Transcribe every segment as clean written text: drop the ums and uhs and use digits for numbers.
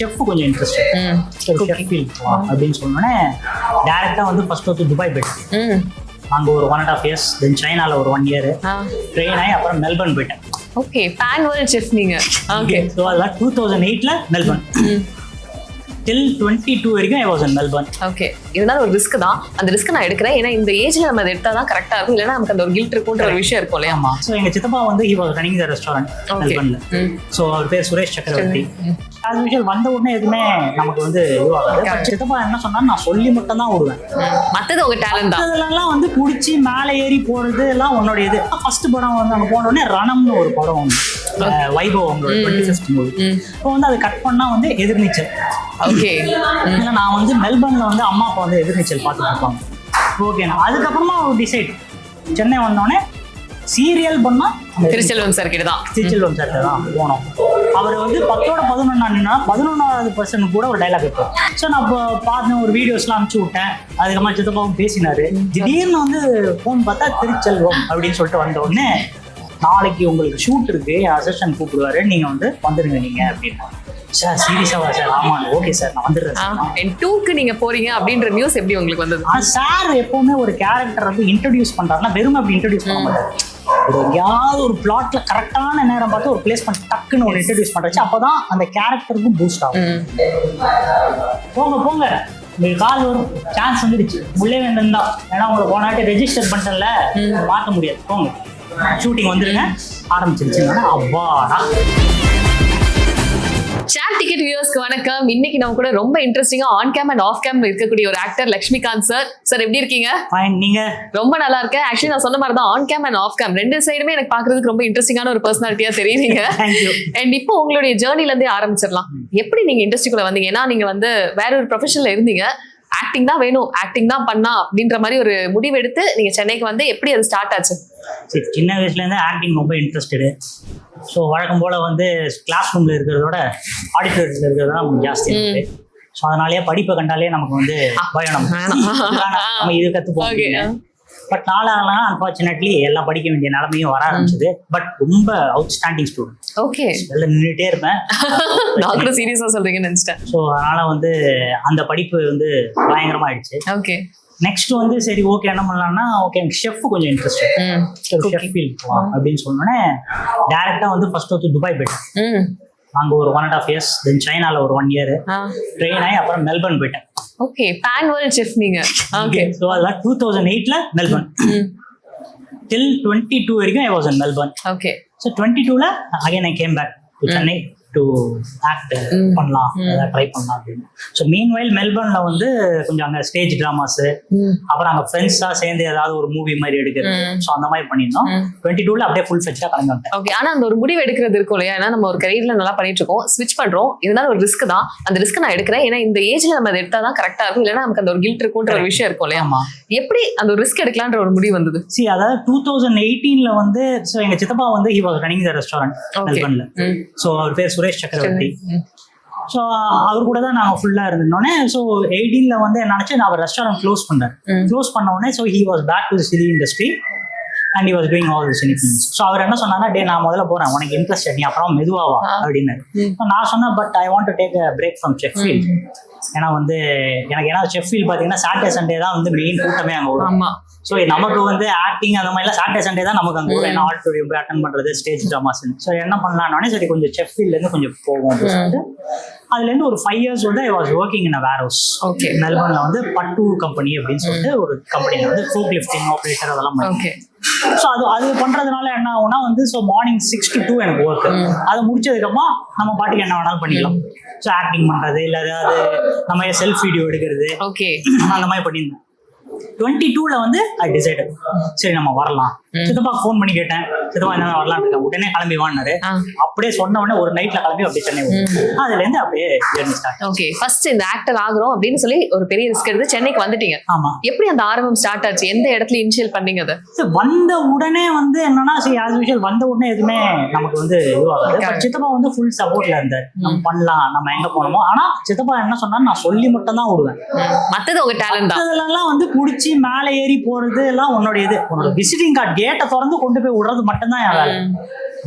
Chef கொஞ்சம் interest chef field அப்படின்னு சொன்னோன்னே டேரெக்டாக வந்து ஃபர்ஸ்ட் வந்து துபாய் போயிட்டேன். அங்கே ஒரு 1.5 years, தென் சைனாவில் ஒரு 1 year ட்ரெயின் ஆகி அப்புறம் மெல்பர்ன் போயிட்டேன். ஓகே, பேன் வேர்ல்ட் செஃப் நீங்க. ஓகே, ஸோ அதெல்லாம் 2008 மெல்பர்ன் till 22 வரைக்கும் I was in Melbourne. Okay, இருந்தாலும் ஒரு ரிஸ்க் தான். அந்த ரிஸ்க் நான் எடுக்கிறேன். ஏன்னா இந்த ஏஜ்ல நம்ம அதை எடுத்தா தான் கரெக்டா இருக்கும். இல்லைன்னா நமக்கு அந்த ஒரு கில்ட் இருக்குன்ற ஒரு விஷயம் இருக்கும் இல்லையா? ஆமா. ஸோ எங்க சித்தப்பா வந்து he was running the restaurant மெல்பர்ன்ல. ஸோ அவர் பேர் சுரேஷ் சக்கரவர்த்தி. as usual வந்த உடனே எதுவுமே நமக்கு வந்து இதுவாகாது. சித்தப்பா என்ன சொன்னா நான் சொல்லி மட்டும் தான் விடுவேன். மத்தது உங்க டேலண்ட் தான். அதெல்லாம் வந்து புடிச்சு மேலே ஏறி போறது எல்லாம் உன்னோட இது. ஃபர்ஸ்ட் படம் வந்து அங்க போன உடனே ரணம்னு ஒரு படம் வந்து வைபவ் அவங்களோட 25th மூவி. இப்போ வந்து அதை கட் பண்ணா வந்து எதிர்நீச்சல். ஓகே, இல்லை நான் வந்து மெல்பர்ன்ல வந்து அம்மா அப்பா வந்து எதிர்நீச்சல் பார்த்துட்டு இருப்பாங்க. ஓகேண்ணா. அதுக்கப்புறமா ஒரு டிசைட் சென்னை வந்தோடனே சீரியல் பண்ணா திருச்செல்வம் சார் கிட்ட தான். திருச்செல்வம் சார் தான் போனோம். அவர் வந்து 10ஓட 11 11வது பர்சன் கூட ஒரு டைலாக் இருக்கும். ஸோ நான் இப்போ பார்த்தேன், ஒரு வீடியோஸ்லாம் அனுப்பிச்சு விட்டேன். அதுக்கப்புறமா சித்தப்பாவும் பேசினாரு. திடீர்னு வந்து ஃபோன் பார்த்தா திருச்செல்வம் அப்படின்னு சொல்லிட்டு வந்த உடனே நாளைக்கு உங்களுக்கு ஷூட் இருக்கு, அசிஸ்டன்ட் கூப்பிடுவாரு, நீங்க வந்து வந்துடுங்க நீங்க அப்படின்னா. சார் சீரியஸாவா சார்? ஆமா. ஓகே சார் நான் வந்துடுறேன். 2க்கு நீங்க போறீங்க அப்படின்ற நியூஸ் எப்படி உங்களுக்கு வந்தது? சார் எப்பவுமே ஒரு கேரக்டர் வந்து இன்ட்ரடியூஸ் பண்றாருன்னா வெறும் அப்படி இன்ட்ரடியூஸ் பண்ண மாட்டாரு. எங்கேயாவது ஒரு பிளாட்ல கரெக்டான நேரம் பார்த்து ஒரு பிளேஸ்மெண்ட் டக்குன்னு ஒரு இன்ட்ரடியூஸ் பண்றச்சு. அப்பதான் அந்த கேரக்டருக்கும் பூஸ்ட் ஆகும். போங்க போங்க உங்களுக்கு கால் வரும், சான்ஸ் வந்துடுச்சு, உள்ளே வேண்டாம் தான். ஏன்னா உங்களை போனாட்டி ரெஜிஸ்டர் பண்ணிட்டல, மாற்ற முடியாது, போங்க ஷூட்டிங் வந்துருங்க ஆரம்பிச்சிருச்சுன்னா. அப்பாடா. சாட் டிக்கெட் வியூவர்ஸ்க்கு வணக்கம். இன்னைக்கு நம்ம கூட ரொம்ப இன்ட்ரெஸ்டிங்கா on game and half game இருக்கக்கூடிய ஒரு ஆக்டர் லட்சுமிகாந்த் சார். சார் எப்படி இருக்கீங்க? ஃபைன். நீங்க? ரொம்ப நல்லா இருக்கேன். ஆக்சுவலி நான் சொன்ன மாதிரி தான் on game and half game ரெண்டு சைடுமே எனக்கு பாக்குறதுக்கு ரொம்ப இன்ட்ரெஸ்டிங்கான ஒரு பர்சனாலிட்டியா தெரியுறீங்க. அண்ட் இப்போ உங்களுடைய ஜேர்னில இருந்தே ஆரம்பிச்சிடலாம். எப்படி நீங்க இண்டஸ்ட்ரிக்குள்ள வந்தீங்க? ஏன்னா நீங்க வந்து வேற ஒரு ப்ரொஃபஷன்ல இருந்தீங்க, ஆக்டிங் தான் வேணும், ஆக்டிங் தான் பண்ணா அப்படின்ற மாதிரி ஒரு முடிவு எடுத்து நீங்க சென்னைக்கு வந்து எப்படி அது ஸ்டார்ட் ஆச்சு? சின்ன வயசுல இருந்து ஆக்டிங் ரொம்ப இன்ட்ரெஸ்டடு. ஸோ வழக்கம் போல் வந்து கிளாஸ் ரூமில் இருக்கிறதோட ஆடிட்டோரியத்தில் இருக்கிறது தான் நமக்கு ஜாஸ்தி இருக்குது. ஸோ அதனாலேயே படிப்பை கண்டாலே நமக்கு வந்து பயம், நம்ம இது கற்றுப்போம். பட் நாளாக அன்ஃபார்ச்சுனேட்லி எல்லாம் படிக்க வேண்டிய நிலைமையும் வர ஆரம்பிச்சது. பட் ரொம்ப அவுட்ஸ்டாண்டிங் ஸ்டூடெண்ட். ஓகே, எல்லாம் நின்றுட்டே இருப்பேன். நான் கூட சீரியஸா சொல்றீங்கன்னு நினைச்சிட்டேன். ஸோ அதனால வந்து அந்த படிப்பு வந்து பயங்கரமா ஆயிடுச்சு. ஓகே, நெக்ஸ்ட் வந்து சரி ஓகே என்ன பண்ணலாம்னா, ஓகே எனக்கு ஷெஃப் கொஞ்சம் இன்ட்ரெஸ்ட், ஷெஃப் ஃபீல்ட் போகலாம் அப்படின்னு சொன்னோன்னே டேரெக்டாக வந்து ஃபர்ஸ்ட் வந்து துபாய் போயிட்டேன். அங்கே ஒரு 1.5 years, தென் சைனாவில் ஒரு 1 year ட்ரெயின் ஆகி அப்புறம் மெல்பர்ன் போயிட்டேன். ஓகே, பேன் வேர்ல்ட் செஃப் நீங்க. ஓகே, ஸோ அதெல்லாம் 2008 மெல்பர்ன் till 22 வரைக்கும் I was in Melbourne. ஓகே, ஸோ 22ல again I came back to Chennai to act பண்ணலாம், ஏதாவது ட்ரை பண்ணலாம் அப்படின்னு. ஸோ மீன்வைல் மெல்பர்ன்ல வந்து கொஞ்சம் அங்கே ஸ்டேஜ் ட்ராமாஸ், அப்புறம் அங்கே ஃப்ரெண்ட்ஸாக சேர்ந்து ஏதாவது ஒரு மூவி மாதிரி எடுக்கிறது, ஸோ அந்த மாதிரி பண்ணியிருந்தோம். 22ல அப்படியே ஃபுல் ஃபெச்சாக கலந்து வந்தேன். ஓகே, ஆனால் அந்த ஒரு முடிவு எடுக்கிறது இருக்கும் இல்லையா? ஏன்னா நம்ம ஒரு கரியர்ல நல்லா பண்ணிட்டு இருக்கோம், ஸ்விட்ச் பண்றோம், இருந்தாலும் ஒரு ரிஸ்க் தான். அந்த ரிஸ்க் நான் எடுக்கிறேன். ஏன்னா இந்த ஏஜ்ல நம்ம அதை எடுத்தா தான் கரெக்டா இருக்கும். இல்லைன்னா நமக்கு அந்த ஒரு கில்ட் இருக்குன்ற ஒரு விஷயம் இருக்கும் இல்லையா? எப்படி அந்த ஒரு ரிஸ்க் எடுக்கலான்ற ஒரு முடிவு வந்தது? அதாவது 2018ல வந்து ஸோ எங்க சித்தப்பா வந்து he was running the restaurant மெல்பர்ன்ல. ஸோ அவர் பேர் சுரேஷ் சக்கரவர்த்தி. ஸோ அவர் கூட தான் நாங்கள் ஃபுல்லாக இருந்தோடனே. ஸோ 18ல வந்து என்ன நினச்சி நான் அவர் ரெஸ்டாரண்ட் க்ளோஸ் பண்ணேன். க்ளோஸ் பண்ண உடனே so he was back to the cine industry and he was doing all the cine films. So அவர் என்ன சொன்னாங்கன்னா, டே நான் முதல்ல போகிறேன், உனக்கு இன்ட்ரெஸ்ட் நீ அப்புறம் மெதுவாவா அப்படின்னு. நான் சொன்னேன், but I want to take a break from chef field. ஏன்னா வந்து எனக்கு ஏன்னா செஃப் ஃபீல்ட் பார்த்தீங்கன்னா சாட்டர்டே சண்டே தான் வந்து மெயின் கூட்டமே அங்கே வரும். ஸோ நமக்கு வந்து ஆக்டிங் அந்த மாதிரிலாம் சாட்டர்டே சண்டே தான் நமக்கு அங்கே வரும். ஏன்னா ஆடிட்டோரியம் போய் அட்டன் பண்ணுறது, ஸ்டேஜ் ட்ராமாஸ். ஸோ என்ன பண்ணலான்னே சரி கொஞ்சம் செஃப் ஃபீல்ட்லேருந்து கொஞ்சம் போவோம் அப்படின்னு சொல்லிட்டு அதுலேருந்து ஒரு 5 years வந்து I was working in a warehouse. Okay, மெல்பர்ன்ல வந்து பட்டு கம்பெனி அப்படின்னு சொல்லிட்டு ஒரு கம்பெனியில் வந்து ஃபோக் லிஃப்டிங் ஆப்ரேட்டர் அதெல்லாம் பண்ணுவேன். ஸோ அது பண்ணுறதுனால என்ன ஆகும்னா வந்து ஸோ மார்னிங் 6 to 2 எனக்கு ஒர்க். அதை முடிச்சதுக்கப்புறம் நம்ம பாட்டுக்கு என்ன வேணாலும் பண்ணிக்கலாம். ஸோ ஆக்டிங் பண்ணுறது இல்லை ஏதாவது நம்ம செல்ஃப் வீடியோ எடுக்கிறது, ஓகே அந்த மாதிரி பண்ணியிருந்தேன். 22ல வந்து ஐ டிசைடட் சரி நம்ம வரலாம். சித்தப்பா ஃபோன் பண்ணி கேட்டேன், சித்தப்பா என்ன வரலான்னு இருக்கேன், உடனே கிளம்பி வாங்கினாரு. அப்படியே சொன்ன உடனே ஒரு நைட்ல கிளம்பி அப்படியே சென்னை அதுல இருந்து அப்படியே ஜர்னி ஸ்டார்ட். ஓகே, ஃபர்ஸ்ட் இந்த ஆக்டர் ஆகுறோம் அப்படின்னு சொல்லி ஒரு பெரிய ரிஸ்க் எடுத்து சென்னைக்கு வந்துட்டீங்க. ஆமா, எப்படி அந்த ஆரம்பம் ஸ்டார்ட் ஆச்சு? எந்த இடத்துல இனிஷியல் பண்ணீங்க? அது வந்த உடனே வந்து என்னன்னா சரி ஆஸ் யூஷுவல் வந்த உடனே எதுவுமே நமக்கு வந்து இதுவாகுது. பட் சித்தப்பா வந்து ஃபுல் சப்போர்ட்ல இருந்தார். நம்ம பண்ணலாம், நம்ம எங்க போனோமோ. ஆனா சித்தப்பா என்ன சொன்னா, நான் சொல்லி மட்டும் தான் விடுவேன், மத்தது உங்க டேலண்ட் தான். அதெல்லாம் வந்து புடிச்சு மேலே ஏறி போறது எல்லாம் உன்னோட இது, உன்னோட விசிட்டிங் கார்டு கேட்டை திறந்து கொண்டு போய் விடுறது மட்டும்தான் என் வேலை.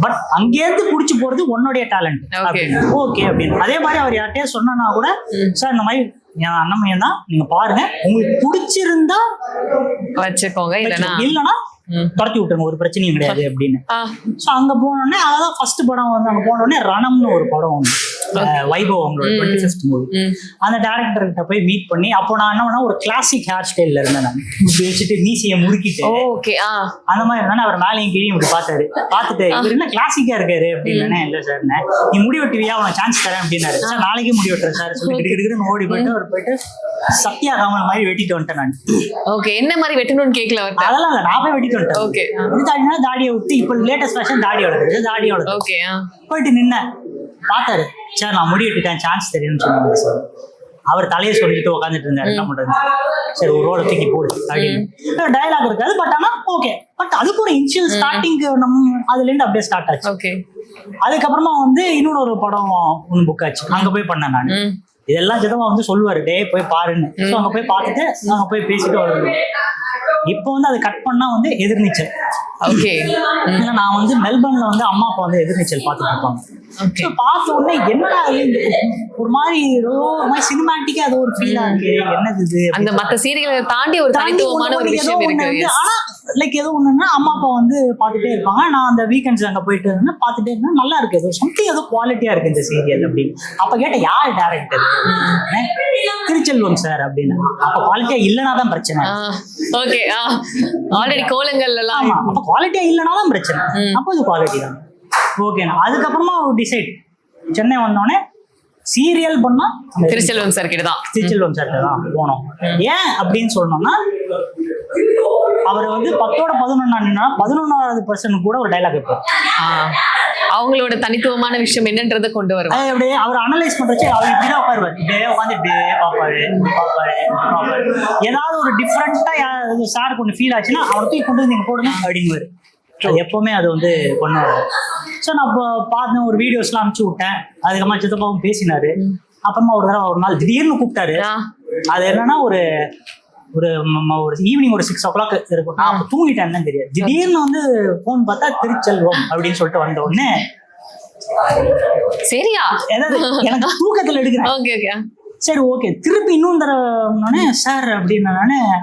பட் அங்கேருந்து புடிச்சு போறது உன்னுடைய டேலண்ட். ஓகே அப்படின்னு. அதே மாதிரி அவர் யார்கிட்டயே சொன்னா கூட சார் இந்த மாதிரி என் அண்ணமையன் தான், நீங்க பாருங்க, உங்களுக்கு பிடிச்சிருந்தா வச்சுக்கோங்க, இல்லைன்னா துரத்தி விட்டுருங்க, ஒரு பிரச்சனையும் கிடையாது அப்படின்னு. ஸோ அங்க போனோடனே அதான் ஃபர்ஸ்ட் படம் வந்து அங்க போனோடனே ரணம்னு ஒரு படம் ஒன்று, வைபவ் அவங்களோட 25th மூவி. அந்த டேரக்டர் கிட்ட போய் மீட் பண்ணி, அப்போ நான் என்ன பண்ணா ஒரு கிளாசிக் ஹேர் ஸ்டைல்ல இருந்தேன். நான் இப்படி வச்சுட்டு மீசியை முறுக்கிட்டு அந்த மாதிரி இருந்தா அவர் மேலேயும் கீழே இப்படி பார்த்தாரு. பார்த்துட்டு இவர் என்ன கிளாசிக்கா இருக்காரு அப்படின்னு. இல்ல சார் நீ முடி வெட்டுவியா, உனக்கு சான்ஸ் தரேன் அப்படின்னாரு. சார் நாளைக்கே முடி வெட்டுறேன் சார் சொல்லிட்டு ஓடி போயிட்டு அவர் போயிட்டு சத்யா ராமன் மாதிரி வெட்டிட்டு வந்துட்டேன் நான். ஓகே, என்ன மாதிரி வெட்டணும்னு கேட்கல. அதெல்லாம் இல்ல, நான் போய் வெட்டிட்டு வந்துட்டேன். ஓகே, தாடினா தாடியை விட்டு இப்போ லேட்டஸ்ட் ஃபேஷன் தாடி வளர்க்குது, தாடி வளர்க்குது. ஓகே, போயிட்டு நின்ன பார்த்தாரு. சார் நான் முடி வெட்டிட்டேன், சான்ஸ் தெரியும்னு சொன்னாங்க சார். அவர் தலையை சொல்லிட்டு உட்காந்துட்டு இருந்தாரு. என்ன பண்றது, சரி ஒரு ரோட தூக்கி போடு அப்படின்னு. டயலாக் இருக்காது, பட் ஆனா ஓகே. பட் அதுக்கு ஒரு இனிஷியல் ஸ்டார்டிங் அதுல இருந்து அப்படியே ஸ்டார்ட் ஆச்சு. ஓகே, அதுக்கப்புறமா வந்து இன்னொரு படம் ஒன்று புக் ஆச்சு, அங்க போய் பண்ணேன் நான். இதெல்லாம் சிதமா வந்து சொல்லுவாரு, டே போய் பாருன்னு. ஸோ அங்க போய் பார்த்துட்டு நாங்க போய் பேசிட்டு வருவோம். இப்போ வந்து அதை கட் பண்ணா வந்து எதிர்நீச்சல். ஓகே, நான் வந்து மெல்பர்ன்ல வந்து அம்மா அப்பா வந்து எதிர்நீச்சல் பார்த்துட்டு இருப்பாங்க. பார்த்த உடனே என்னடா ஒரு மாதிரி சினிமாட்டிக்கா அது ஒரு ஃபீலா இருக்கு, என்னது இது, அந்த மத்த சீரியலை தாண்டி ஒரு தனித்துவமான ஒரு விஷயம் இருக்கு. ஆனா லைக் ஏதோ ஒண்ணுன்னா அம்மா அப்பா வந்து பார்த்துட்டே இருப்பாங்க. நான் அந்த வீக்கெண்ட்ஸ் அங்க போயிட்டு இருந்தேன், பார்த்துட்டே இருந்தேன். நல்லா இருக்கு, ஏதோ சம்திங் ஏதோ குவாலிட்டியா இருக்கு இந்த சீரியல் அப்படின்னு. அப்ப கேட்ட யார் டேரக்டர், திருச்செல்வம் சார் அப்படின்னு. அப்ப குவாலிட்டியா இல்லைன்னா தான் பிரச்சனை. ஓகே, ஆல்ரெடி கோலங்கள் எல்லாம் அப்ப குவாலிட்டியா இல்லைன்னா தான் பிரச்சனை. அப்போ இது குவாலிட்டி தான். ஓகேண்ணா. அதுக்கப்புறமா ஒரு டிசைட், சென்னை வந்தோடனே சீரியல் பண்ணா திருச்செல்வம் சார் கிட்ட தான், திருச்செல்வம் சார் தான் போனோம். ஏன் அப்படின்னு சொல்லணும்னா, அவர் வந்து 10-11 பர்சன்ட் கூட ஒரு டைலாக் வைப்பார். அவங்களோட தனித்துவமான விஷயம் என்னன்றதை கொண்டு வருவார். அப்படியே அவர் அனலைஸ் பண்றச்சு அவர் இப்படிதான் உட்காருவார், இப்படியே உட்காந்து இப்படியே பார்ப்பாரு. ஏதாவது ஒரு டிஃப்ரெண்டா சார் கொஞ்சம் ஃபீல் ஆச்சுன்னா அவர்த்தையும் கொண்டு வந்து நீங்க போடுங்க அப்படிங்குவாரு. எப்பவுமே அது வந்து பண்ணுவாரு. ஸோ நான் இப்போ பார்த்தேன், ஒரு வீடியோஸ்லாம் அனுப்பிச்சு விட்டேன். அதுக்கப்புறமா சித்தப்பாவும் பேசினாரு. அப்புறமா ஒரு தடவை ஒரு நாள் திடீர்னு கூப்பிட்டாரு. அது என்னன்னா ஒரு ஒரு ஈவினிங் ஒரு 6 o'clock இருக்கும். நான் அப்போ தூங்கிட்டேன்னு தெரியாது. திடீர்னு வந்து போன் பார்த்தா திருச்செல்வம் அப்படின்னு சொல்லிட்டு வந்த உடனே சரியா ஏதாவது எனக்கு தூக்கத்துல எடுக்கிறேன். சரி ஓகே, திருப்பி இன்னும் தடவை சார் அப்படின்னு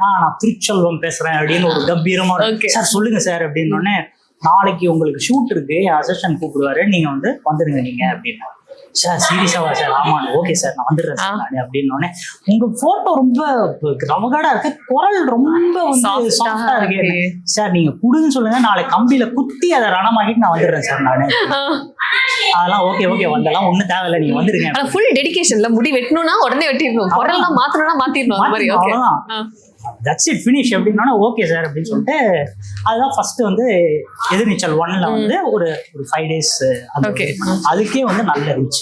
நான் திருச்செல்வம் பேசுறேன் அப்படின்னு ஒரு கம்பீரமா, சார் சொல்லுங்க சார் அப்படின்னு. நாளைக்கு உங்களுக்கு ஷூட் இருக்கு, அசிஸ்டன்ட் கூப்பிடுவாரு, நீங்க வந்து வந்துடுங்க நீங்க அப்படின்னு. சார் சீரியஸாவா சார்? ஆமா, ஓகே சார் நான் வந்துடுறேன் சார் நான் அப்படின்னு. உங்க போட்டோ ரொம்ப ரவகாடா இருக்கு, குரல் ரொம்ப வந்து சாஃப்டா இருக்கு சார், நீங்க குடுன்னு சொல்லுங்க, நாளைக்கு கம்பியில குத்தி அதை ரணமாக்கிட்டு நான் வந்துடுறேன் சார் நானு. அதெல்லாம் ஓகே ஓகே வந்தெல்லாம் ஒண்ணும் தேவையில்ல, நீங்க வந்துருங்க. ஆனா ஃபுல் டெடிகேஷன்ல முடி வெட்டணும்னா உடனே வெட்டிடணும், குரல்லாம் மாத்தணும்னா மாத்திடணும், அந்த மாதிரி. அவ்வளவுதான், தட்ஸ் இட், ஃபினிஷ் அப்படின்னா ஓகே சார் அப்படின்னு சொல்லிட்டு. அதுதான் ஃபர்ஸ்ட் வந்து எதிர்நீச்சல் 1ல வந்து ஒரு 5 days அதுக்கே வந்து நல்ல ரீச்.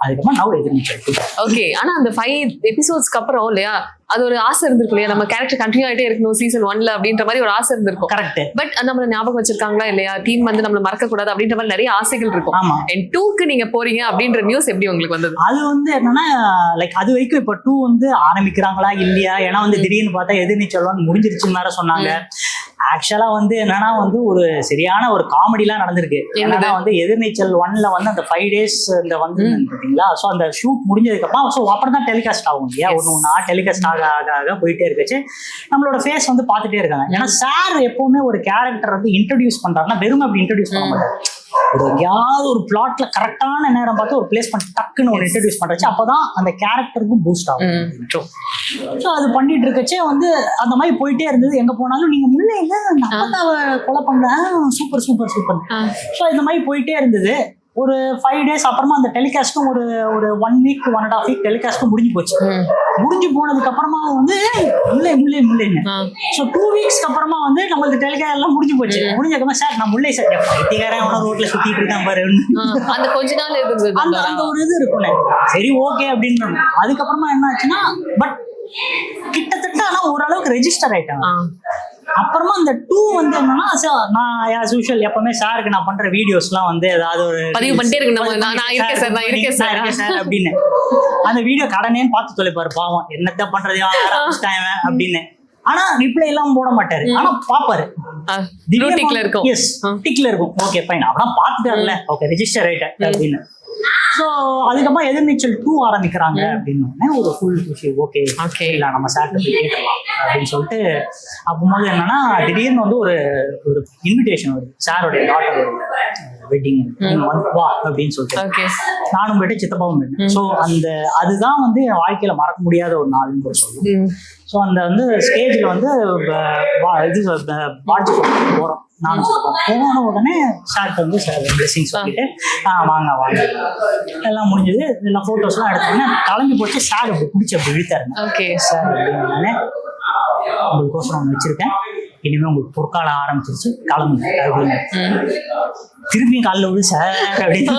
அதுக்கப்புறம் நான் எதிர்நீச்சல் 2. ஓகே, ஆனா அந்த 5 episodes அப்புறம் இல்லையா, அது ஒரு ஆசை இருந்திருக்கும் இல்லையா, நம்ம கேரக்டர் கண்டினியூ ஆகிட்டே இருக்கணும் சீசன் 1ல அப்படின்ற மாதிரி ஒரு ஆசை இருந்திருக்கும். கரெக்ட். பட் நம்மள ஞாபகம் வச்சிருக்காங்களா இல்லையா, டீம் வந்து நம்மள மறக்க கூடாது அப்படின்ற மாதிரி நிறைய ஆசைகள் இருக்கும். ஆமா. அண்ட் 2க்கு நீங்க போறீங்க அப்படின்ற நியூஸ் எப்படி உங்களுக்கு வந்தது? அது வந்து என்னன்னா, லைக் அது வரைக்கும் இப்ப 2 வந்து ஆரம்பிக்கிறாங்களா இல்லையா, ஏன்னா வந்து திடீர்னு பார்த்தா எதிர்நீச்சல் 1 முடிஞ்சிருச்சுன்னு வேற சொன்னாங்க. ஆக்சுவலா வந்து என்னன்னா வந்து ஒரு சரியான ஒரு காமெடிலாம் நடந்திருக்கு. என்னன்னா வந்து எதிர்நீச்சல் 1ல வந்து அந்த 5 days இந்த வந்து பாத்தீங்களா, ஸோ அந்த ஷூட் முடிஞ்சதுக்கு அப்புறம் ஸோ அப்புறம் தான் டெலிகாஸ்ட் ஆகும் இல்லையா, ஒன்னா டெலிகாஸ்ட் ஆக போயிட்டே இருக்குச்சு. நம்மளோட ஃபேஸ் வந்து பார்த்துட்டே இருக்காங்க. ஏன்னா சார் எப்பவுமே ஒரு கேரக்டர் வந்து இன்ட்ரடியூஸ் பண்றாருன்னா வெறும் அப்படி இன்ட்ரடியூஸ் பண்ண மாட்டாரு. ஒரு எங்கேயாவது ஒரு பிளாட்ல கரெக்டான நேரம் பார்த்து ஒரு பிளேஸ் பண்ணி டக்குன்னு ஒரு இன்ட்ரடியூஸ் பண்றச்சு, அப்பதான் அந்த கேரக்டருக்கும் பூஸ்ட் ஆகும். ஸோ அது பண்ணிட்டு இருக்கச்சே வந்து அந்த மாதிரி போயிட்டே இருந்தது. எங்க போனாலும் நீங்க முன்னே எங்க அப்பதாவை கொலை பண்ண, சூப்பர் சூப்பர் சூப்பர். ஸோ இந்த மாதிரி போயிட்டே இருந்தது. ஒரு 5 days அப்புறமா அந்த டெலிகாஸ்டும் ஒரு 1 week 1.5 week டெலிகாஸ்டும் முடிஞ்சு போச்சு. முடிஞ்சு போனதுக்கு அப்புறமா வந்து முல்லைன்னு ஸோ 2 weeks அப்புறமா வந்து நம்மளுக்கு டெலிகாஸ்ட் எல்லாம் முடிஞ்சு போச்சு. முடிஞ்சதுக்கப்புறம் சார் நான் முல்லை சார் பைத்தியக்காரன் ரோட்ல சுத்திட்டு இருக்கேன் பாரு, அந்த கொஞ்ச நாள் இருந்தது அந்த ஒரு இது இருக்கும்ல. சரி ஓகே அப்படின்னு. அதுக்கப்புறமா என்ன ஆச்சுன்னா, பட் கிட்டத்தட்ட ஆனா ஓரளவுக்கு ரெஜிஸ்டர் ஆயிட்டாங்க. அப்புறமா அந்த 2 வந்து என்னன்னா, நான் ஆஸ் யூஷுவல் எப்பவுமே சாருக்கு நான் பண்ற வீடியோஸ்லாம் வந்து ஏதாவது ஒரு பதிவு பண்ணிட்டே இருக்கேன், நான் இருக்கேன் சார் அப்படின்னு. அந்த வீடியோ கடனேன்னு பார்த்து தொலைப்பாரு, பாவம் என்னத்த பண்றது அப்படின்னு. ஆனா ரிப்ளை எல்லாம் போட மாட்டாரு, ஆனா பாப்பாரு டிக்ல இருக்கும். எஸ் டிக்ல இருக்கும். ஓகே ஃபைன், அதான் பார்த்துட்டார்ல, ஓகே ரெஜிஸ்டர் ஆயிட்டேன் அப்படின்னு. ஸோ அதுக்கப்புறம் எதிர்நீச்சல் 2 ஆரம்பிக்கிறாங்க அப்படின்னு ஒரு ஃபுல் குஷி. ஓகே இல்லை நம்ம சார்ட்ட போய் கேட்கலாம் அப்படின்னு சொல்லிட்டு அப்போது என்னன்னா திடீர்னு வந்து ஒரு ஒரு இன்விடேஷன் வருது, சாரோடைய டாட்டர் வெட்டிங் வந்து வா அப்படின்னு சொல்லிட்டு. நானும் போயிட்டு சித்தப்பாவும் போயிட்டேன். ஸோ அந்த அதுதான் வந்து என் வாழ்க்கையில மறக்க முடியாத ஒரு நாள்னு கூட சொல்லுவேன். ஸோ அந்த வந்து ஸ்டேஜில் வந்து இது வாட்ச் போகிறோம், நானும் சித்தப்பா போன உடனே சார்ட்ட வந்து சார் பிளெஸிங் சொல்லிட்டு வாங்க வாங்க எல்லாம் முடிஞ்சது. எல்லாம் ஃபோட்டோஸ்லாம் எடுத்தோடனே கிளம்பி போச்சு. சார் அப்படி பிடிச்சி அப்படி இழுத்தாருங்க. சார் அப்படின்னு உங்களுக்கோசரம் ஒன்று வச்சிருக்கேன், இனிமே உங்களுக்கு பொற்காலம் ஆரம்பிச்சிருச்சு, கிளம்புங்க அப்படின்னு. திரும்பியும் காலில் விடு சார் அப்படின்னு.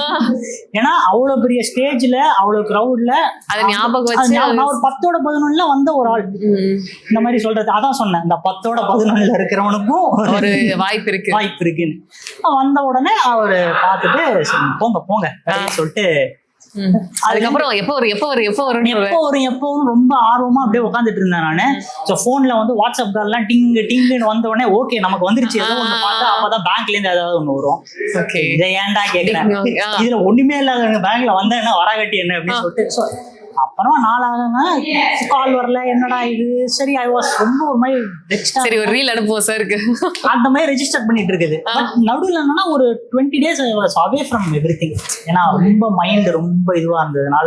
ஏன்னா அவ்வளவு பெரிய ஸ்டேஜ்ல அவ்வளவு கிரௌட்ல நான் ஒரு 10-11 வந்த ஒரு ஆள் இந்த மாதிரி சொல்றது. அதான் சொன்னேன், இந்த 10-11 இருக்கிறவனுக்கும் ஒரு வாய்ப்பு இருக்குன்னு. வந்த உடனே அவரு பார்த்துட்டு போங்க போங்க அப்படின்னு சொல்லிட்டு அதுக்கப்புறம் எப்போ வரும் ரொம்ப ஆர்வமா அப்படியே உட்காந்துட்டு இருந்தேன் நானு. ஸோ போன்ல வந்து வாட்ஸ்அப் கால்லாம் டிங்குன்னு வந்த உடனே ஓகே நமக்கு வந்துருச்சு ஏதோ ஒண்ணு பார்த்தா அப்பதான் பேங்க்ல இருந்து ஏதாவது ஒண்ணு வரும். இதை ஏன்டா கேட்கிறேன், இதுல ஒண்ணுமே இல்லாத பேங்க்ல வந்தா என்ன வராகட்டி என்ன அப்படின்னு சொல்லிட்டு. அப்புறம் நாளாக கால் வரல, என்னடா இது. சரி ஐ வாஸ் ரொம்ப ஒரு மாதிரி சரி ஒரு ரீல் அனுப்புவோம் சாருக்கு அந்த மாதிரி ரெஜிஸ்டர் பண்ணிட்டு இருக்குது. பட் நடுவில் என்னன்னா ஒரு 20 days I was away from everything. ஏன்னா ரொம்ப மைண்ட் ரொம்ப இதுவா இருந்ததுனால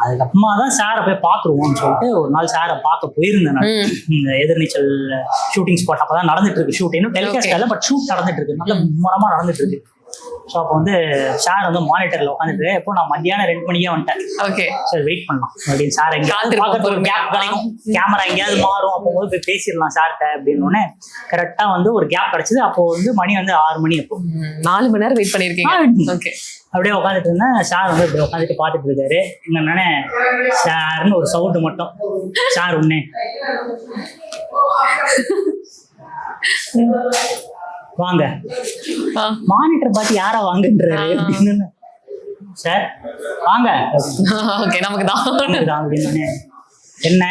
அதுக்கப்புறமா தான் சாரை போய் பார்த்துருவோம்னு சொல்லிட்டு ஒரு நாள் சாரை பார்க்க போயிருந்தேன் நான். இந்த எதிர்நீச்சல் ஷூட்டிங் ஸ்பாட் அப்பதான் நடந்துட்டு இருக்கு. ஷூட் இன்னும் டெலிகாஸ்ட் ஆகல, பட் ஷூட் நடந்துட்டு இருக்கு, நல்ல முறமா நடந்துட்டு இருக்கு. ஸோ அப்போ வந்து சார் வந்து மானிட்டர்ல உட்காந்துட்டு எப்போ நான் மத்தியானம் 2 மணிக்கே வந்துட்டேன். சரி வெயிட் பண்ணலாம் அப்படின்னு. சார் எங்கேயாவது பார்க்கறதுக்கு ஒரு கேப் கிடைக்கும், கேமரா எங்கேயாவது மாறும், அப்போ போது போய் பேசிடலாம் சார்கிட்ட அப்படின்னு. கரெக்டா வந்து ஒரு கேப் கிடைச்சது. அப்போ வந்து மணி வந்து 6 மணி. அப்போ 4 மணி நேரம் வெயிட் பண்ணிருக்கீங்க. அப்படியே உட்காந்துட்டு இருந்தேன். சார் வந்து இப்படி உட்காந்துட்டு பார்த்துட்டு இருக்காரு. என்னன்னு சார்னு ஒரு சவுண்டு மட்டும், சார் ஒண்ணு வாங்க மானிட்டர் பார்த்து யாரா வாங்கன்றாரு அப்படின்னு. சார் வாங்க நமக்கு தான் அப்படின்னு. என்ன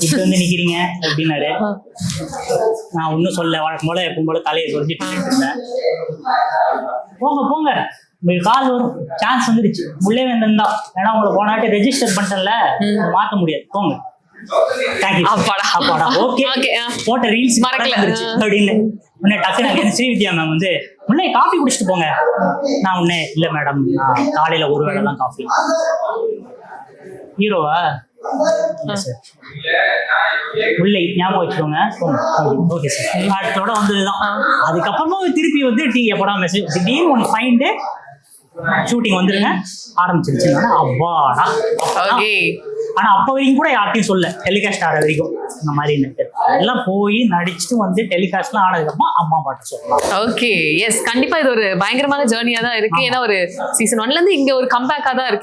இப்ப வந்து நிக்கிறீங்க அப்படின்னாரு. நான் ஒன்னும் சொல்ல, வழக்கம் போல எப்பவும் போல தலையை சொல்லிட்டு இருந்தேன். போங்க போங்க உங்களுக்கு கால் வரும், சான்ஸ் வந்துடுச்சு, உள்ளே வேந்தன் தான். ஏன்னா உங்களை போனாட்டி ரெஜிஸ்டர் பண்ணிட்டேன்ல, மாற்ற முடியாது, போங்க. போட்ட ரீல்ஸ் அப்படின்னு உடனே டக்குனு ஸ்ரீவித்யா மேம் வந்து உடனே காஃபி குடிச்சிட்டு போங்க. நான் உடனே இல்ல மேடம், நான் காலையில ஒரு வேளை தான் காஃபி. ஹீரோவா உள்ளே ஞாபகம் வச்சுக்கோங்க. Okay sir. அடுத்தோட வந்ததுதான். அதுக்கப்புறமா திருப்பி வந்து டீ எப்படா மெசேஜ் திடீர்னு ஒன் ஃபைன் டே ஷூட்டிங் வந்துருங்க ஆரம்பிச்சிருச்சு. அப்பாடா. ஆனா அப்ப வரைக்கும் கூட யார்ட்டையும் சொல்ல, டெலிகாஸ்ட் ஆகிற வரைக்கும் இந்த மாதிரி எல்லாம் போய் நடிச்சுட்டு வந்து டெலிகாஸ்ட்லாம் ஆனதுக்கப்புறம் அம்மா பாட்டு சொல்லலாம். ஓகே எஸ், கண்டிப்பா இது ஒரு பயங்கரமான ஜேர்னியா தான் இருக்கு. ஏன்னா ஒரு சீசன் 1ல இருந்து இங்க ஒரு கம்பேக்கா தான் இருக்கு.